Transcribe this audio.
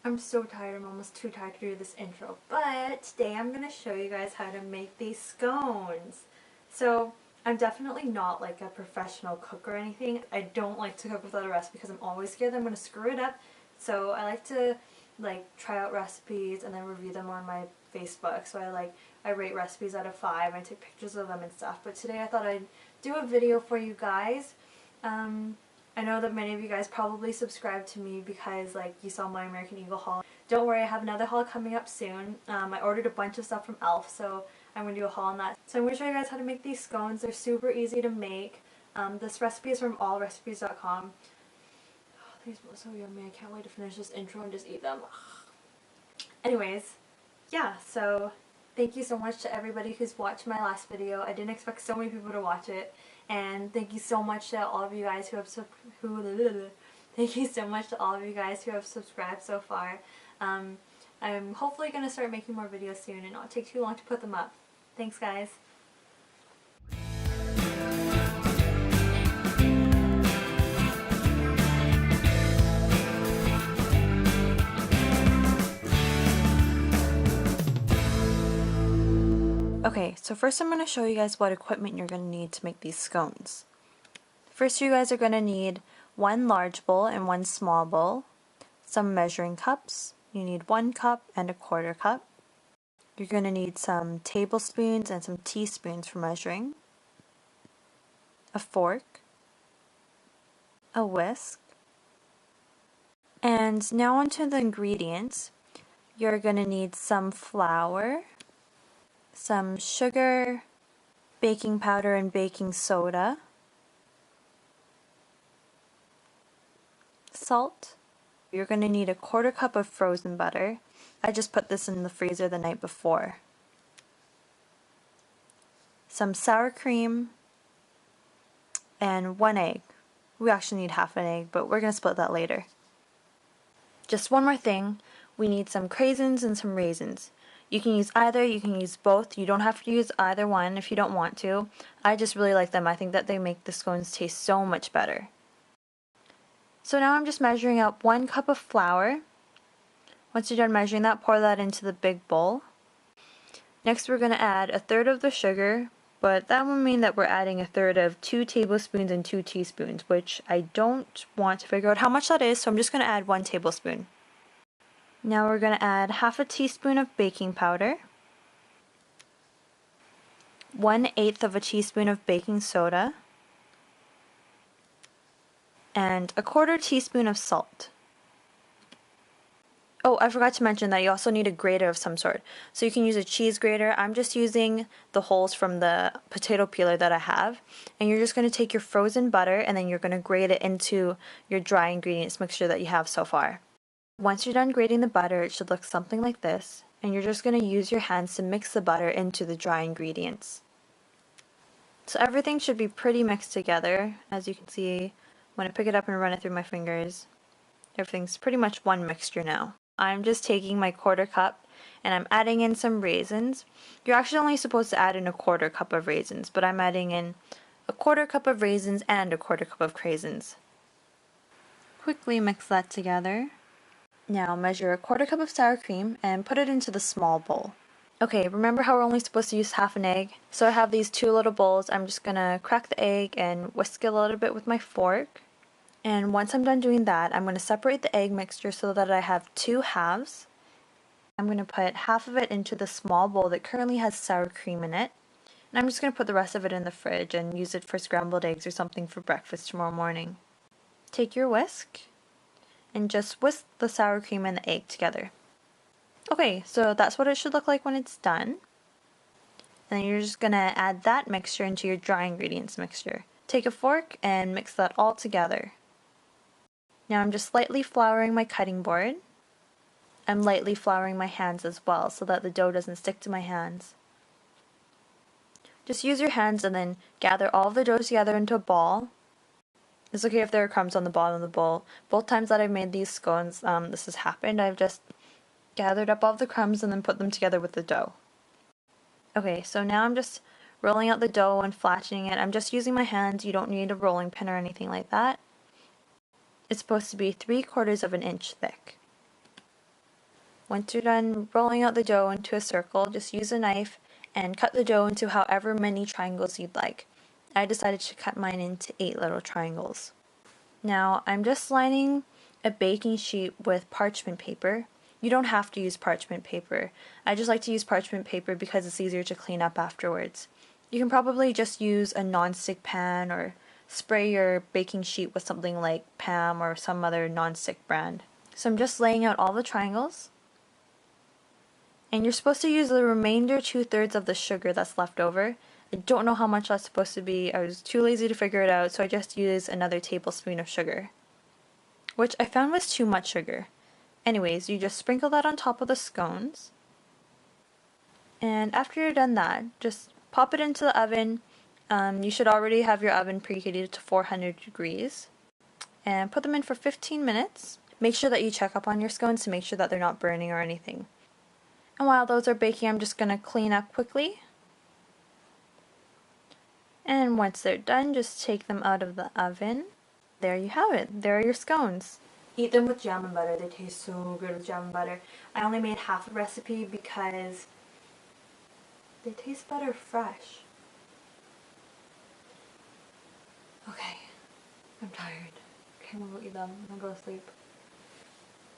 I'm so tired. I'm almost too tired to do this intro. But today I'm going to show you guys how to make these scones. So I'm definitely not like a professional cook or anything. I don't like to cook without a recipe because I'm always scared that I'm going to screw it up. So I like to try out recipes and then review them on my Facebook. So I rate recipes out of 5. I take pictures of them and stuff. But today I thought I'd do a video for you guys. I know that many of you guys probably subscribe to me because you saw my American Eagle haul. Don't worry, I have another haul coming up soon. I ordered a bunch of stuff from Elf, so I'm going to do a haul on that. So I'm going to show you guys how to make these scones. They're super easy to make. This recipe is from allrecipes.com. Oh, these look so yummy. I can't wait to finish this intro and just eat them. Anyways, yeah, so thank you so much to everybody who's watched my last video. I didn't expect so many people to watch it. And thank you so much to all of you guys who have thank you so much to all of you guys who have subscribed so far. I'm hopefully going to start making more videos soon and not take too long to put them up. Thanks, guys. Okay, so first I'm going to show you guys what equipment you're going to need to make these scones. First, you guys are going to need one large bowl and one small bowl, some measuring cups. You need 1 cup and a 1/4 cup. You're going to need some tablespoons and some teaspoons for measuring, a fork, a whisk, and now onto the ingredients. You're going to need some flour, some sugar, baking powder and baking soda, salt. You're going to need a 1/4 cup of frozen butter. I just put this in the freezer the night before. Some sour cream, and 1 egg. We actually need half an egg, but we're going to split that later. Just one more thing, we need some craisins and some raisins. You can use either, you can use both. You don't have to use either one if you don't want to. I just really like them. I think that they make the scones taste so much better. So now I'm just measuring out 1 cup of flour. Once you're done measuring that, pour that into the big bowl. Next we're going to add 1/3 of the sugar, but that will mean that we're adding 1/3 of 2 tablespoons and 2 teaspoons, which I don't want to figure out how much that is, so I'm just going to add 1 tablespoon. Now we're going to add 1/2 teaspoon of baking powder, 1/8 of a teaspoon of baking soda, and 1/4 teaspoon of salt. Oh, I forgot to mention that you also need a grater of some sort. So you can use a cheese grater. I'm just using the holes from the potato peeler that I have. And you're just going to take your frozen butter and then you're going to grate it into your dry ingredients mixture that you have so far. Once you're done grating the butter, it should look something like this. And you're just going to use your hands to mix the butter into the dry ingredients. So everything should be pretty mixed together. As you can see, when I pick it up and run it through my fingers, everything's pretty much one mixture now. I'm just taking my 1/4 cup and I'm adding in some raisins. You're actually only supposed to add in a 1/4 cup of raisins, but I'm adding in a 1/4 cup of raisins and a 1/4 cup of craisins. Quickly mix that together. Now measure a 1/4 cup of sour cream and put it into the small bowl. Okay, remember how we're only supposed to use half an egg? So I have these 2 little bowls. I'm just gonna crack the egg and whisk it a little bit with my fork. And once I'm done doing that, I'm going to separate the egg mixture so that I have 2 halves. I'm going to put half of it into the small bowl that currently has sour cream in it. And I'm just going to put the rest of it in the fridge and use it for scrambled eggs or something for breakfast tomorrow morning. Take your whisk and just whisk the sour cream and the egg together. Okay, so that's what it should look like when it's done. And then you're just going to add that mixture into your dry ingredients mixture. Take a fork and mix that all together. Now I'm just lightly flouring my cutting board. I'm lightly flouring my hands as well so that the dough doesn't stick to my hands. Just use your hands and then gather all of the dough together into a ball. It's okay if there are crumbs on the bottom of the bowl. Both times that I've made these scones, this has happened. I've just gathered up all the crumbs and then put them together with the dough. Okay, so now I'm just rolling out the dough and flattening it. I'm just using my hands. You don't need a rolling pin or anything like that. It's supposed to be 3/4 of an inch thick. Once you're done rolling out the dough into a circle, just use a knife and cut the dough into however many triangles you'd like. I decided to cut mine into 8 little triangles. Now I'm just lining a baking sheet with parchment paper. You don't have to use parchment paper. I just like to use parchment paper because it's easier to clean up afterwards. You can probably just use a non-stick pan or spray your baking sheet with something like Pam or some other non-stick brand. So I'm just laying out all the triangles. And you're supposed to use the remainder 2/3 of the sugar that's left over. I don't know how much that's supposed to be. I was too lazy to figure it out, so I just used another tablespoon of sugar, which I found was too much sugar. Anyways, you just sprinkle that on top of the scones. And after you're done that, just pop it into the oven. You should already have your oven preheated to 400 degrees. And put them in for 15 minutes. Make sure that you check up on your scones to make sure that they're not burning or anything. And while those are baking, I'm just going to clean up quickly. And once they're done, just take them out of the oven. There you have it. There are your scones. Eat them with jam and butter. They taste so good with jam and butter. I only made half the recipe because they taste better fresh. Okay, I'm tired. Okay, I'm gonna go eat them. I'm gonna go to sleep.